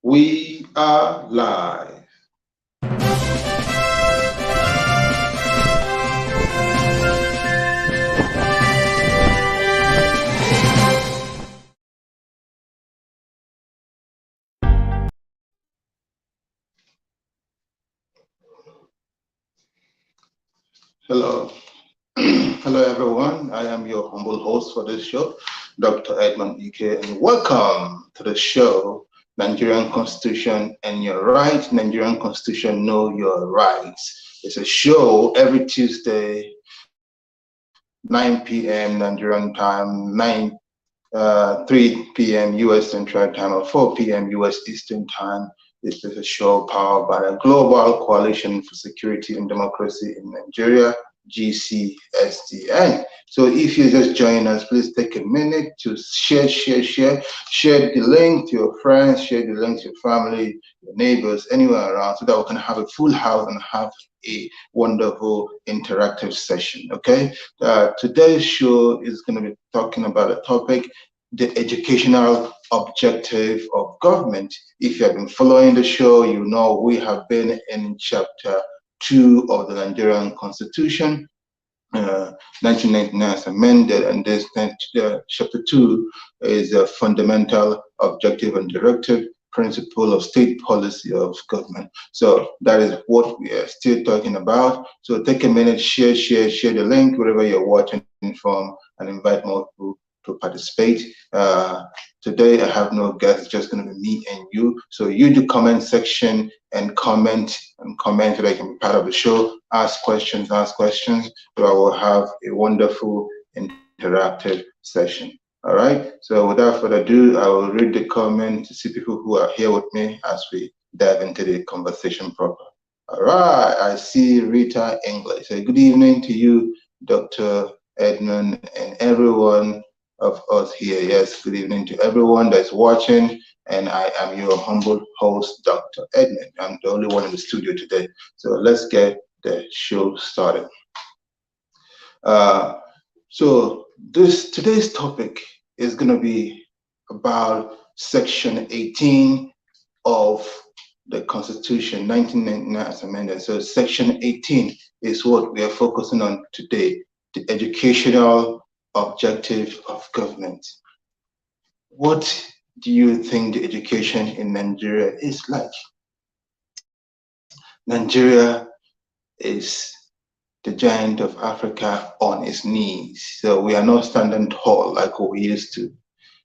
We are live. Hello. Hello, everyone. I am your humble host for this show, Dr. Edmund Ike, and welcome to the show, Nigerian Constitution and Your Rights. Nigerian Constitution, Know Your Rights. It's a show every Tuesday, 9 p.m. Nigerian time, 3 p.m. U.S. Central Time, or 4 p.m. U.S. Eastern Time. This is a show powered by the Global Coalition for Security and Democracy in Nigeria, GCSDN. So if you just join us, please take a minute to share the link to your friends, share the link to your family, your neighbors, anywhere around, so that we can have a full house and have a wonderful interactive session. Okay, today's show is going to be talking about a topic: the educational objective of government. If you have been following the show, you know we have been in chapter 2 of the Nigerian Constitution, 1999 as amended, and this chapter 2 is a fundamental objective and directive principle of state policy of government. So that is what we are still talking about. So take a minute, share the link wherever you're watching from, and invite more people to participate. Today I have no guests, it's just going to be me and you. So use the comment section and comment so that I can be part of the show. Ask questions. So I will have a wonderful interactive session. All right. So without further ado, I will read the comment to see people who are here with me as we dive into the conversation proper. All right. I see Rita English. So good evening to you, Dr. Edmund, and everyone of us here. Yes, good evening to everyone that's watching. And I am your humble host, Dr. Edmund. I'm the only one in the studio today. So let's get the show started. So today's topic is going to be about Section 18 of the Constitution, 1999 as amended. So Section 18 is what we are focusing on today, the educational objective of government. What do you think the education in Nigeria is like? Nigeria is the giant of Africa on its knees. So we are not standing tall like we used to.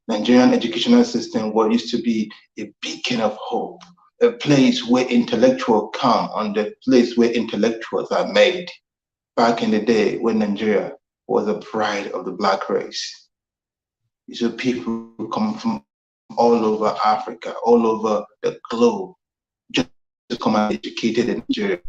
Nigerian educational system, what used to be a beacon of hope, a place where intellectuals come, on the place where intellectuals are made. Back in the day when Nigeria was the pride of the black race. So people come from all over Africa, all over the globe, just to come and be educated in Nigeria.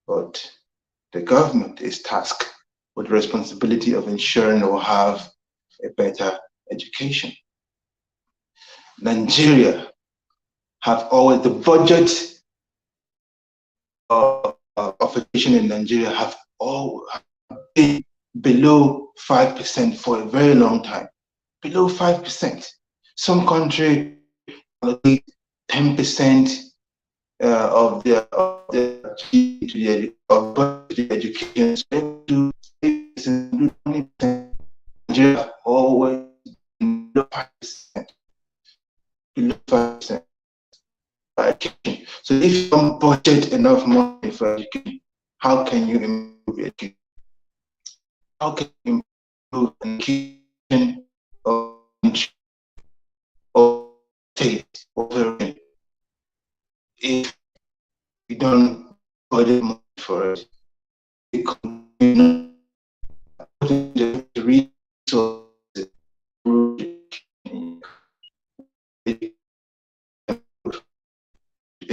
But the government is tasked with the responsibility of ensuring they will have a better education. Nigeria have always, the budget of education in Nigeria have all been below 5% for a very long time. Below 5%. Some country allocate 10% of their GDP of budget education. Nigeria always below 5%. Below 5%. Education. So if you don't budget enough money for education, how can you improve education? How can you improve education or state if you don't budget money for it? Because you know, putting the resources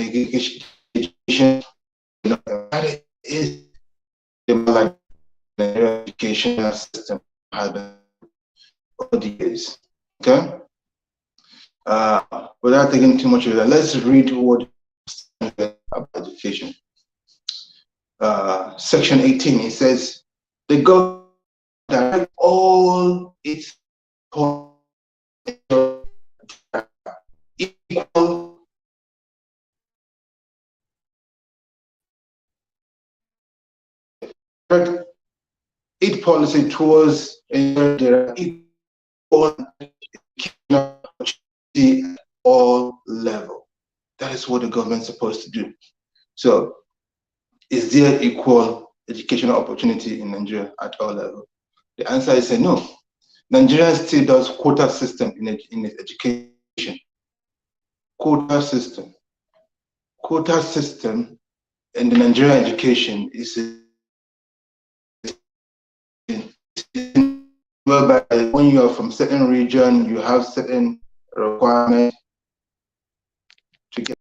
education, that is the educational system has been over the years. Okay. Without taking too much of that, let's read what about education. section 18, it says the government direct all its equal its policy towards ensuring there are equal opportunity at all level. That is what the government is supposed to do. So, is there equal educational opportunity in Nigeria at all levels? The answer is a no. Nigeria still does quota system in its education. Quota system. Quota system in the Nigerian education is whereby when you are from certain region, you have certain requirements to get.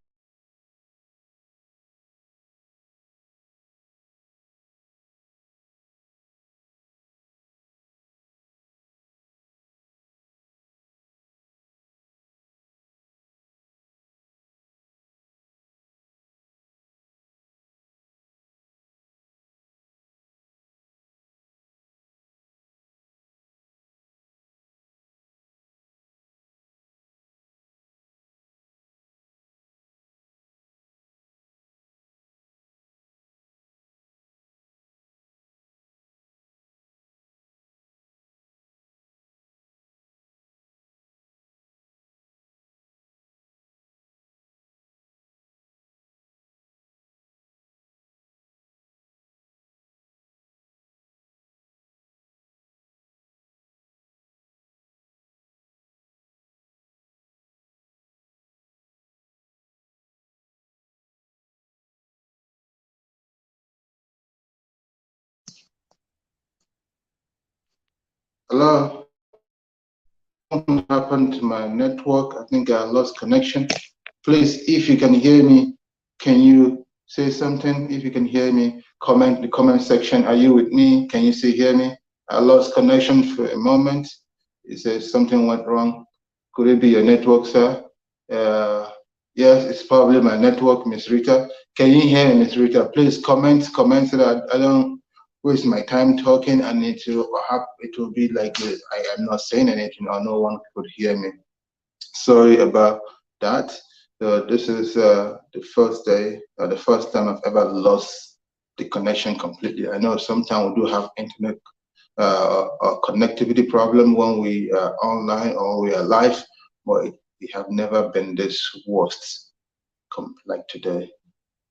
Hello? Something happened to my network. I think I lost connection. Please, if you can hear me, can you say something? If you can hear me, comment in the comment section. Are you with me? Can you still hear me? I lost connection for a moment. It says something went wrong. Could it be your network, sir? Yes, it's probably my network, Miss Rita. Can you hear me, Miss Rita? Please comment so that I don't waste my time talking, and it will be like I am not saying anything or no one could hear me. Sorry about that. This is the first day or the first time I've ever lost the connection completely. I know sometimes we do have internet or connectivity problem when we are online or we are live, but it have never been this worst like today.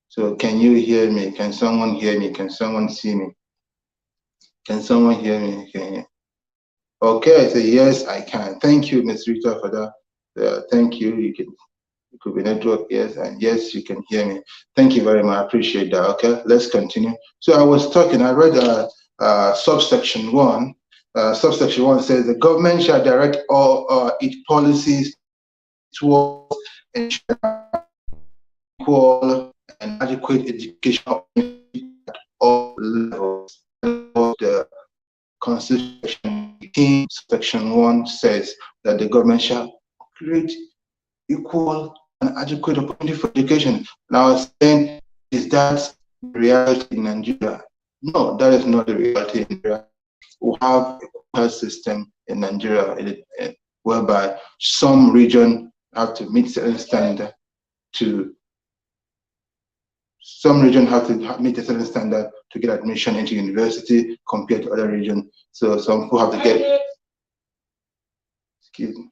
So can you hear me? Can someone hear me? Can someone see me? Can someone hear me? Okay, I say yes, I can. Thank you, Ms. Rita, for that. Thank you. It could be network, yes, and yes, you can hear me. Thank you very much. I appreciate that. Okay, let's continue. So I was talking. I read subsection 1. Subsection 1 says the government shall direct all its policies towards ensuring equal and adequate education at all levels. The Constitution 18, section 1 says that the government shall create equal and adequate opportunity for education. Now, saying, is that reality in Nigeria? No, that is not the reality in Nigeria. We have a quota system in Nigeria whereby some region have to meet certain standard meet a certain standard to get admission into university compared to other regions. So some people have to get, excuse me.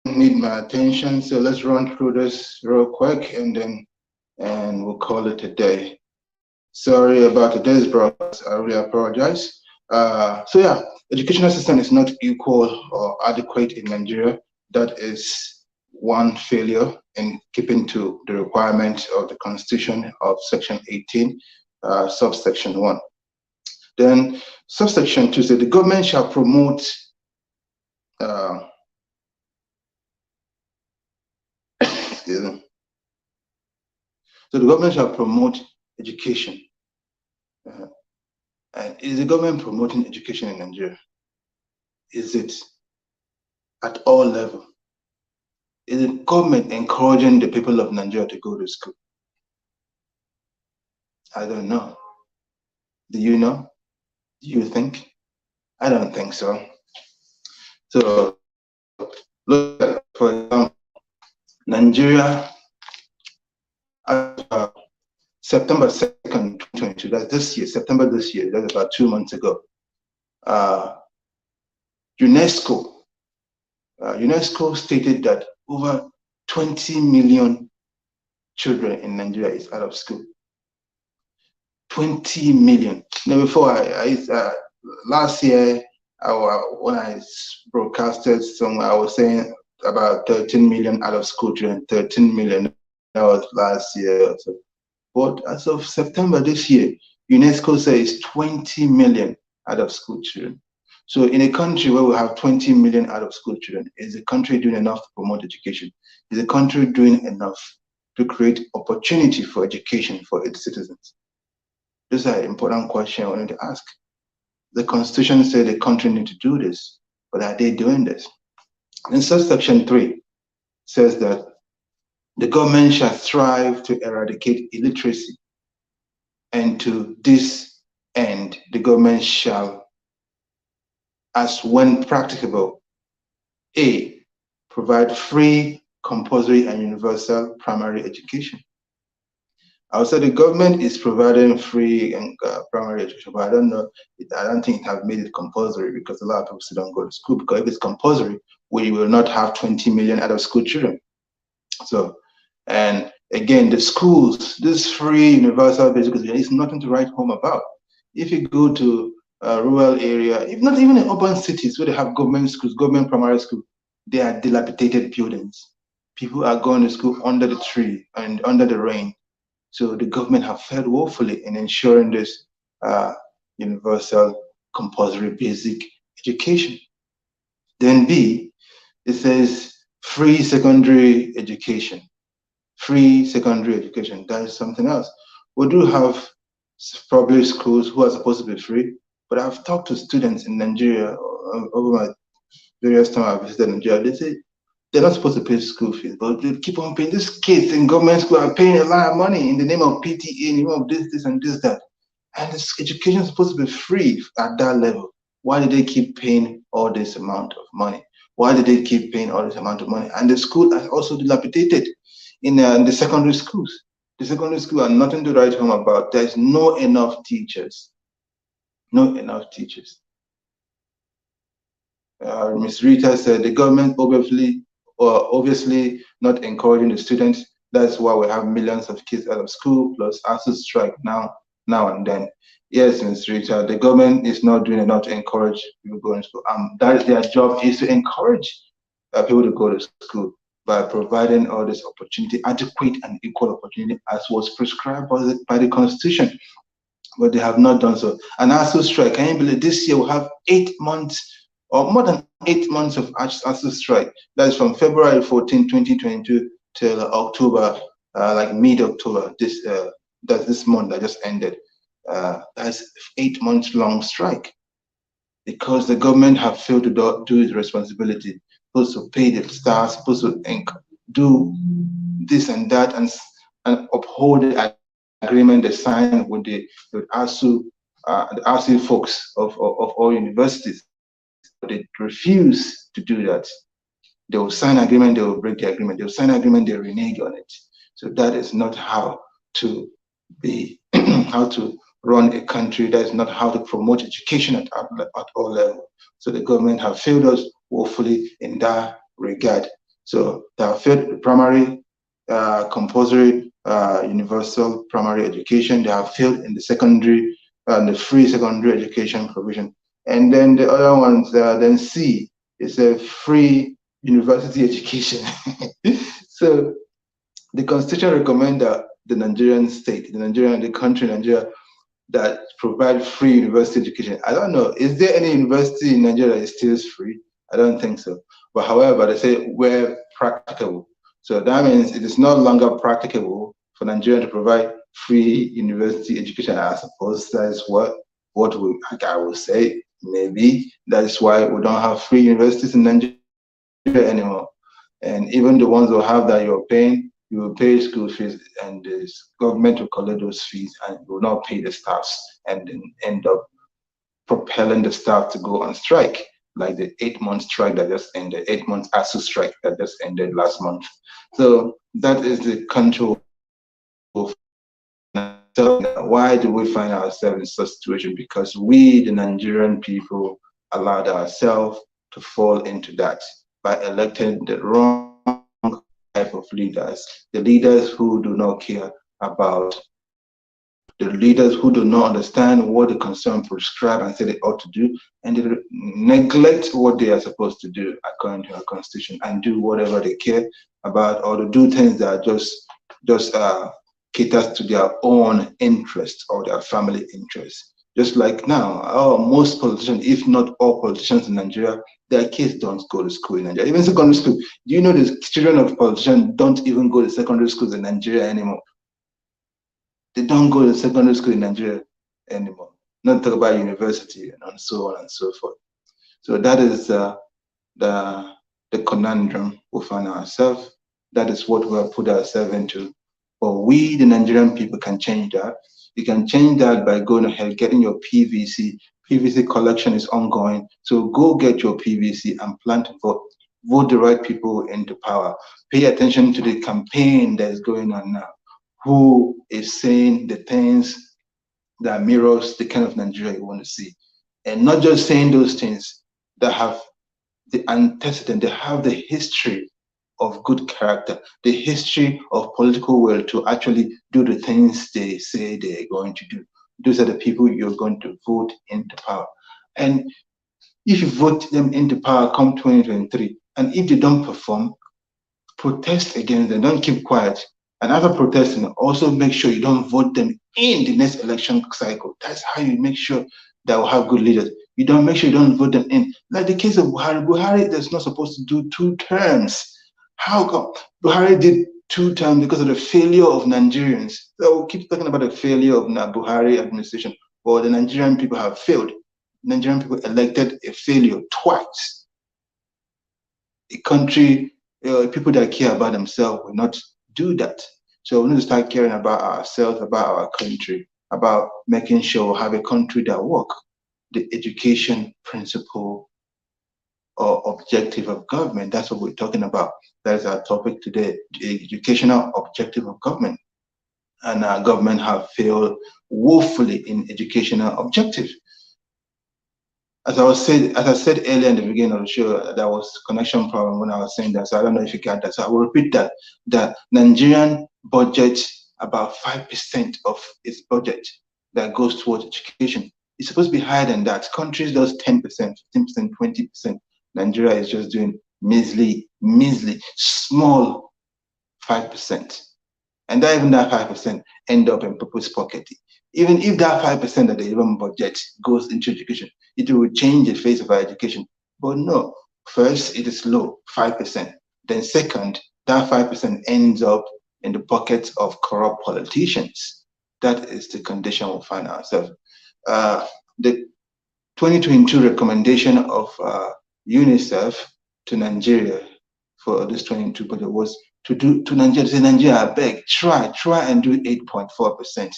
Need my attention, so let's run through this real quick and we'll call it a day. Sorry about today's broadcast. I really apologize. So yeah, educational system is not equal or adequate in Nigeria. That is one failure in keeping to the requirements of the Constitution of Section 18, subsection 1. Then subsection 2 says the government shall promote excuse me. So the government shall promote education. And is the government promoting education in Nigeria? Is it at all levels? Is the government encouraging the people of Nigeria to go to school? I don't know. Do you know? Do you think? I don't think so. So, look at, for example, Nigeria, September 2nd, 2022, that's this year, September this year, that's about 2 months ago. UNESCO stated that over 20 million children in Nigeria is out of school. 20 million. Now, before last year, when I broadcasted somewhere, I was saying about 13 million out of school children. 13 million, that was last year. So, but as of September this year, UNESCO says 20 million out of school children. So in a country where we have 20 million out of school children, is the country doing enough to promote education? Is the country doing enough to create opportunity for education for its citizens? These are important questions I wanted to ask. The Constitution said the country needs to do this, but are they doing this? In subsection 3 says that the government shall strive to eradicate illiteracy, and to this end, the government shall, as when practicable, A, provide free, compulsory, and universal primary education. I would say the government is providing free and primary education, but I don't think it has made it compulsory, because a lot of people still don't go to school. Because if it's compulsory, we will not have 20 million out of school children. So, and again, the schools, this free universal basic education is nothing to write home about. If you go to a rural area, if not even in urban cities where they have government schools, government primary school, they are dilapidated buildings. People are going to school under the tree and under the rain. So the government have failed woefully in ensuring this universal compulsory basic education. Then B, it says free secondary education. Free secondary education, that is something else. We do have public schools who are supposed to be free, but I've talked to students in Nigeria over my various times I've visited Nigeria. They say they're not supposed to pay school fees, but they keep on paying. These kids in government school are paying a lot of money in the name of PTA, in the name of this, and this, that. And this education is supposed to be free at that level. Why do they keep paying all this amount of money? Why do they keep paying all this amount of money? And the school are also dilapidated in the secondary schools. The secondary schools are nothing to write home about. There's no enough teachers. No enough teachers. Ms. Rita said the government obviously not encouraging the students. That's why we have millions of kids out of school, plus ASUU strike now and then. Yes, Ms. Rita, the government is not doing enough to encourage people going to school. That is their job, is to encourage people to go to school by providing all this opportunity, adequate and equal opportunity as was prescribed by the Constitution. But they have not done so. And ASUU strike, can you believe this year we'll have 8 months or more than 8 months of ASUU strike. That is from February 14, 2022 till October, like mid-October, that's this month that just ended. That's 8 months long strike, because the government have failed to do its responsibility. Supposed to pay the staff, supposed to do this and that, and uphold the agreement they signed with ASUU, the ASUU folks of all universities. They refuse to do that. They will sign agreement, they will break the agreement. They will sign agreement, they renege on it. So that is not how to be, how to run a country. That is not how to promote education at all levels. So the government have failed us woefully in that regard. So they have failed the primary, compulsory, universal primary education. They have failed in the secondary, the free secondary education provision. And then the other ones, then C, is a free university education. So the constitution recommend that the Nigerian state, the country, Nigeria, that provide free university education. I don't know. Is there any university in Nigeria that is still free? I don't think so. But however, they say where practicable. So that means it is no longer practicable for Nigeria to provide free university education. I suppose that is what like I would say. Maybe that is why we don't have free universities in Nigeria anymore. And even the ones who have that you will pay school fees, and the government will collect those fees and will not pay the staffs, and then end up propelling the staff to go on strike, like the 8 month strike that just ended, 8 months ASU strike that just ended last month. So that is the country. Why do we find ourselves in such situation? Because we, the Nigerian people, allowed ourselves to fall into that by electing the wrong type of leaders, the leaders who do not care about, the leaders who do not understand what the constitution prescribe and say they ought to do, and they neglect what they are supposed to do according to our constitution and do whatever they care about, or to do things that just caters to their own interests or their family interests. Just like now, most politicians, if not all politicians in Nigeria, their kids don't go to school in Nigeria, even secondary school. Do you know the children of politicians don't even go to secondary schools in Nigeria anymore? They don't go to secondary school in Nigeria anymore. Not talk about university and so on and so forth. So that is the conundrum we find ourselves. That is what we have put ourselves into. But we, the Nigerian people, can change that. You can change that by going ahead, getting your PVC. PVC collection is ongoing. So go get your PVC and plan to vote. Vote the right people into power. Pay attention to the campaign that is going on now. Who is saying the things that mirrors the kind of Nigeria you want to see? And not just saying those things that have the antecedent, they have the history of good character, the history of political will to actually do the things they say they're going to do. Those are the people you're going to vote into power. And if you vote them into power come 2023, and if they don't perform, protest against them, don't keep quiet. And after protesting, also make sure you don't vote them in the next election cycle. That's how you make sure that we'll have good leaders. You don't make sure you don't vote them in. Like the case of Buhari. Buhari is not supposed to do 2 terms. How come Buhari did 2 terms? Because of the failure of Nigerians. So we keep talking about the failure of the Buhari administration. Well, the Nigerian people have failed. Nigerian people elected a failure twice. A country, people that care about themselves will not do that. So we need to start caring about ourselves, about our country, about making sure we have a country that works. The education principle or objective of government, that's what we're talking about. That is our topic today, the educational objective of government. And our government have failed woefully in educational objective. As I said earlier in the beginning of the show, there was connection problem when I was saying that. So I don't know if you got that. So I will repeat that. The Nigerian budget, about 5% of its budget that goes towards education. It's supposed to be higher than that. Countries does 10%, 15%, 20%. Nigeria is just doing measly, small 5%. And that even that 5% end up in people's pocket. Even if that 5% that they even budget goes into education, it will change the face of our education. But no, first it is low, 5%. Then second, that 5% ends up in the pockets of corrupt politicians. That is the condition we find ourselves. The 2022 recommendation of UNICEF to Nigeria for this 22 budget was to Nigeria, say Nigeria, I beg, try and do 8.4%.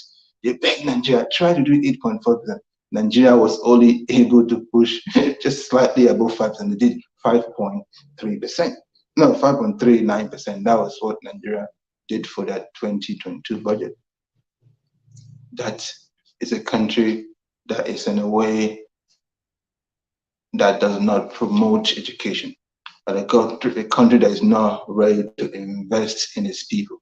They beg Nigeria, try to do 8.4%. Nigeria was only able to push just slightly above 5%. They did 5.3%. No, 5.39%. That was what Nigeria did for that 2022 budget. That is a country that is in a way that does not promote education. But a country that is not ready to invest in its people.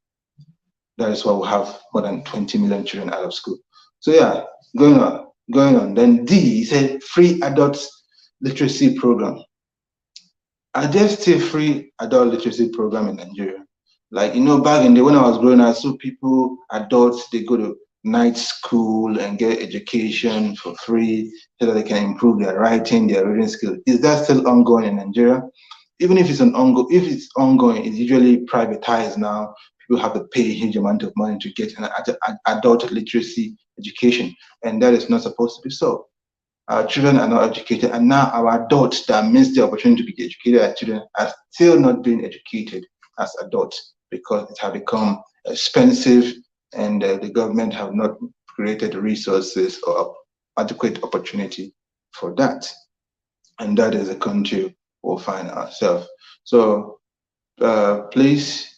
That is why we have more than 20 million children out of school. So yeah, going on. Then D, he said free adult literacy program. Are there still free adult literacy program in Nigeria? Like, back in the when I was growing, I saw people, adults, they go to night school and get education for free so that they can improve their writing, their reading skills. Is that still ongoing in Nigeria? Even if it's if it's ongoing, it's usually privatized now. People have to pay a huge amount of money to get an adult literacy education, and that is not supposed to be so. Our children are not educated, and now our adults that miss the opportunity to be educated as children are still not being educated as adults because it has become expensive, and the government have not created resources or adequate opportunity for that. And that is a country we'll find ourselves. So please,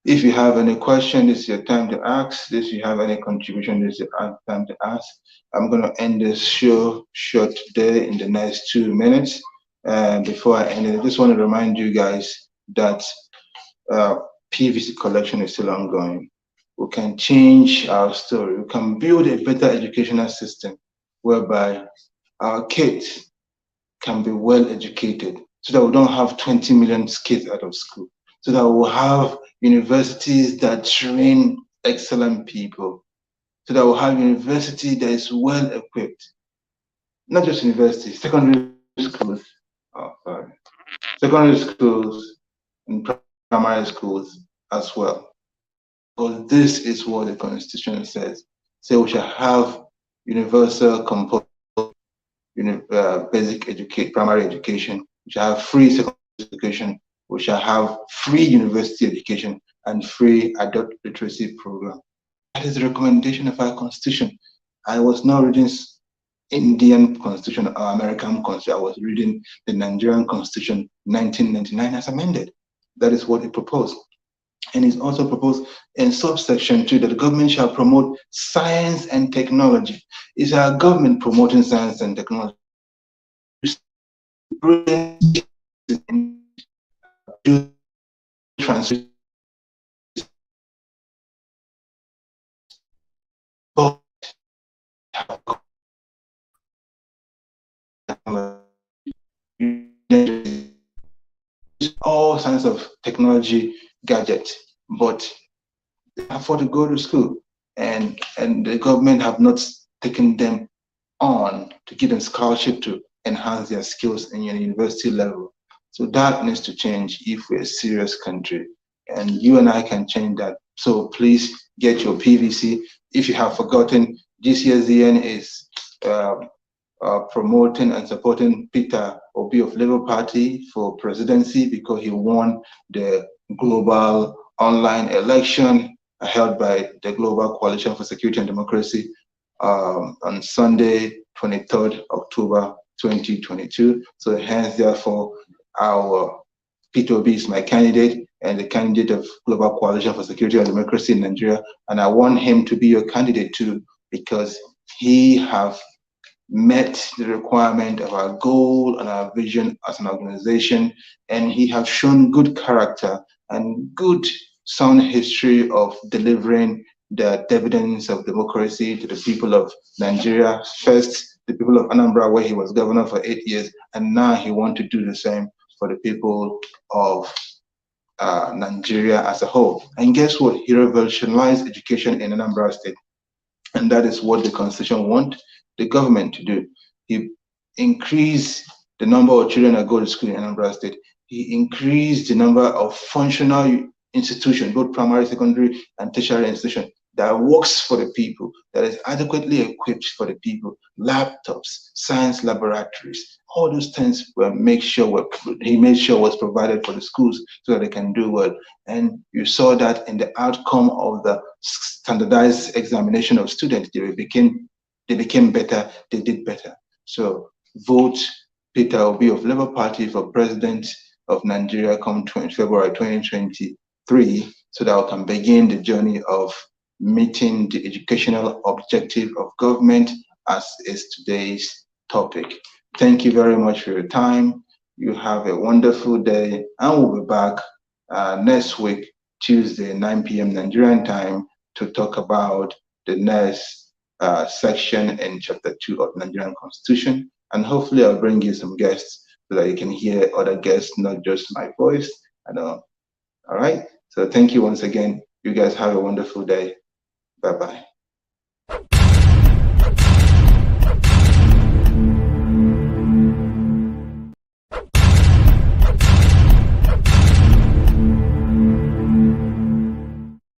if you have any question, this is your time to ask. If you have any contribution, this is your time to ask. I'm going to end this show short today in the next 2 minutes. Before I end it, I just want to remind you guys that uh, PVC collection is still ongoing. We can change our story. We can build a better educational system whereby our kids can be well educated so that we don't have 20 million kids out of school, so that we'll have universities that train excellent people, so that we'll have university that is well equipped, not just university, secondary schools, oh, sorry, secondary schools and primary schools as well. Because this is what the Constitution says. So we shall have universal basic primary education. We shall have free secondary education. We shall have free university education and free adult literacy program. That is the recommendation of our constitution. I was not reading Indian constitution or American constitution. I was reading the Nigerian constitution 1999 as amended. That is what it proposed. And it's also proposed in subsection 2 that the government shall promote science and technology. Is our government promoting science and technology? Do translate all kinds of technology gadgets, but they afford to go to school, and the government have not taken them on to give them scholarship to enhance their skills in your university level. So that needs to change if we're a serious country, and you and I can change that. So please get your PVC. If you have forgotten, GCSDN is promoting and supporting Peter Obi of Labour Party for presidency because he won the global online election held by the Global Coalition for Security and Democracy on Sunday, 23rd October 2022. So hence, therefore, our Peter Obi is my candidate and the candidate of Global Coalition for Security and Democracy in Nigeria. And I want him to be your candidate too because he have met the requirement of our goal and our vision as an organization, and he has shown good character and good sound history of delivering the dividends of democracy to the people of Nigeria. First, the people of Anambra, where he was governor for 8 years, and now he wants to do the same for the people of Nigeria as a whole. And guess what? He revolutionized education in Anambra State. And that is what the constitution wants the government to do. He increased the number of children that go to school in Anambra State. He increased the number of functional institutions, both primary, secondary, and tertiary institutions that works for the people, that is adequately equipped for the people, laptops, science laboratories, all those things he made sure was provided for the schools so that they can do well. And you saw that in the outcome of the standardized examination of students. They became better, they did better. So vote Peter Obi of Labour Party for president of Nigeria come February 2023 so that we can begin the journey of meeting the educational objective of government as is today's topic. Thank you very much for your time. You have a wonderful day, and we'll be back next week, Tuesday, 9 p.m. Nigerian time, to talk about the next section in chapter 2 of Nigerian Constitution. And hopefully I'll bring you some guests so that you can hear other guests, not just my voice. And all right. So thank you once again. You guys have a wonderful day. Bye bye.